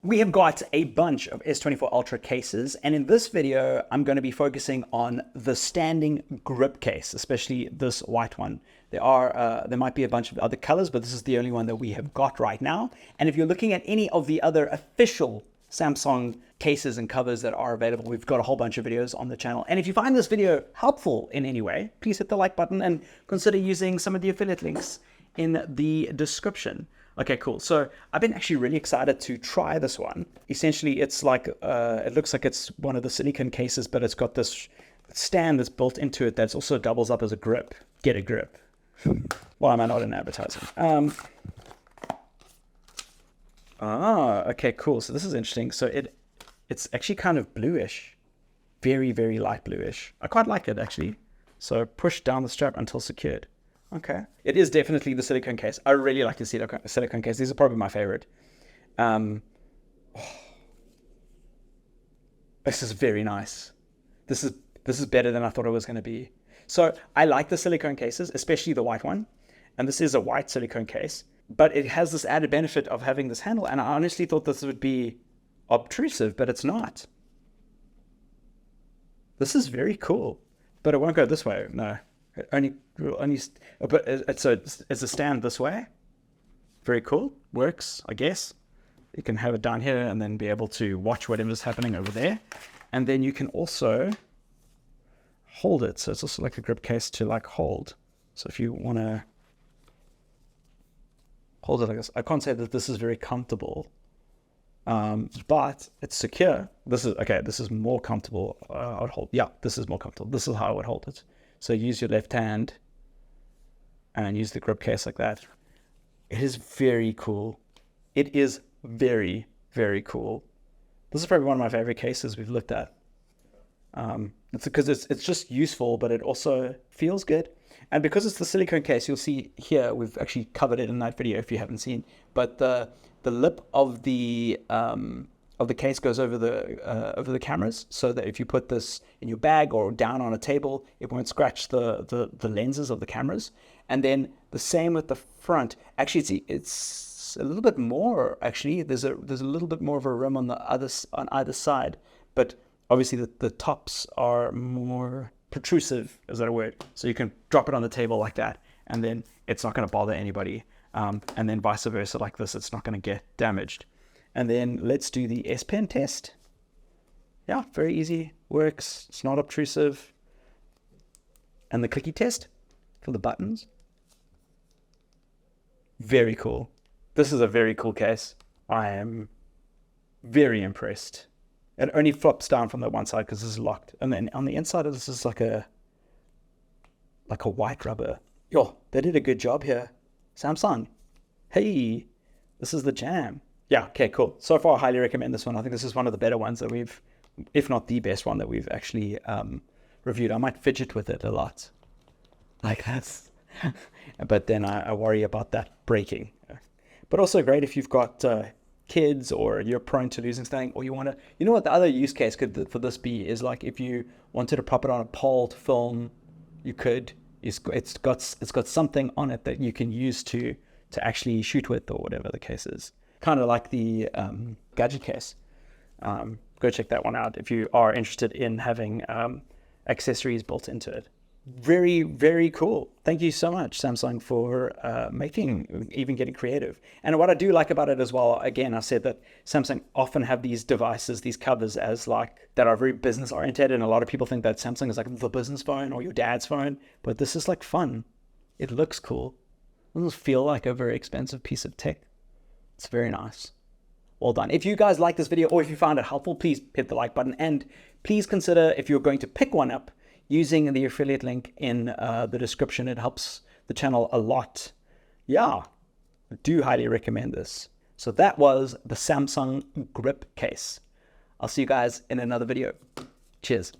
We have got a bunch of S24 Ultra cases, and in this video, I'm going to be focusing on the standing grip case, especially this white one. There might be a bunch of other colors, but this is the only one that we have got right now. And if you're looking at any of the other official Samsung cases and covers that are available, we've got a whole bunch of videos on the channel. And if you find this video helpful in any way, please hit the like button and consider using some of the affiliate links in the description. Okay, cool. So I've been actually really excited to try this one. Essentially, it's like, it looks like it's one of the silicone cases, but it's got this stand that's built into it that also doubles up as a grip. Get a grip. Why am I not in advertising? Okay, cool. So this is interesting. So it's actually kind of bluish. Very, very light bluish. I quite like it, actually. So push down the strap until secured. Okay. It is definitely the silicone case. I really like the silicone case. These are probably my favorite. This is very nice. This is better than I thought it was going to be. So I like the silicone cases, especially the white one. And this is a white silicone case, but it has this added benefit of having this handle. And I honestly thought this would be obtrusive, but it's not. This is very cool, but it won't go this way. No. But it's a stand this way. Very cool. Works, I guess. You can have it down here and then be able to watch whatever's happening over there. And then you can also hold it. So it's also like a grip case to like hold. So if you want to hold it like this, I can't say that this is very comfortable, but it's secure. This is more comfortable. I would hold. Yeah, this is more comfortable. This is how I would hold it. So use your left hand and use the grip case like that. It is very cool. It is very, very cool. This is probably one of my favorite cases we've looked at. It's because it's just useful, but it also feels good. And because it's the silicone case, you'll see here, we've actually covered it in that video if you haven't seen, but the lip of the case goes over the cameras, so that if you put this in your bag or down on a table, it won't scratch the lenses of the cameras. And then the same with the front. Actually, it's a little bit more. Actually, there's a little bit more of a rim on either side, but obviously the tops are more protrusive. Is that a word? So you can drop it on the table like that, and then it's not going to bother anybody. And then vice versa, like this, it's not going to get damaged. And then let's do the S Pen test. Yeah, very easy, works, it's not obtrusive. And the clicky test for the buttons. Very cool. This is a very cool case. I am very impressed. It only flops down from the one side because this is locked. And then on the inside, this is like a white rubber. Yo, they did a good job here. Samsung. Hey, this is the jam. Yeah, okay, cool. So far, I highly recommend this one. I think this is one of the better ones that we've, if not the best one that we've actually reviewed. I might fidget with it a lot. Like that's, but then I worry about that breaking. But also great if you've got kids or you're prone to losing something, or you want to, you know what the other use case could for this be is like if you wanted to prop it on a pole to film, you could. It's got something on it that you can use to actually shoot with or whatever the case is. Kind of like the gadget case. Go check that one out if you are interested in having accessories built into it. Very, very cool. Thank you so much, Samsung, for even getting creative. And what I do like about it as well, again, I said that Samsung often have these devices, these covers as like, that are very business oriented. And a lot of people think that Samsung is like the business phone or your dad's phone, but this is like fun. It looks cool. It doesn't feel like a very expensive piece of tech. It's very nice. Well done. If you guys like this video or if you found it helpful, please hit the like button. And please consider, if you're going to pick one up, using the affiliate link in the description. It helps the channel a lot. Yeah, I do highly recommend this. So that was the Samsung grip case. I'll see you guys in another video. Cheers.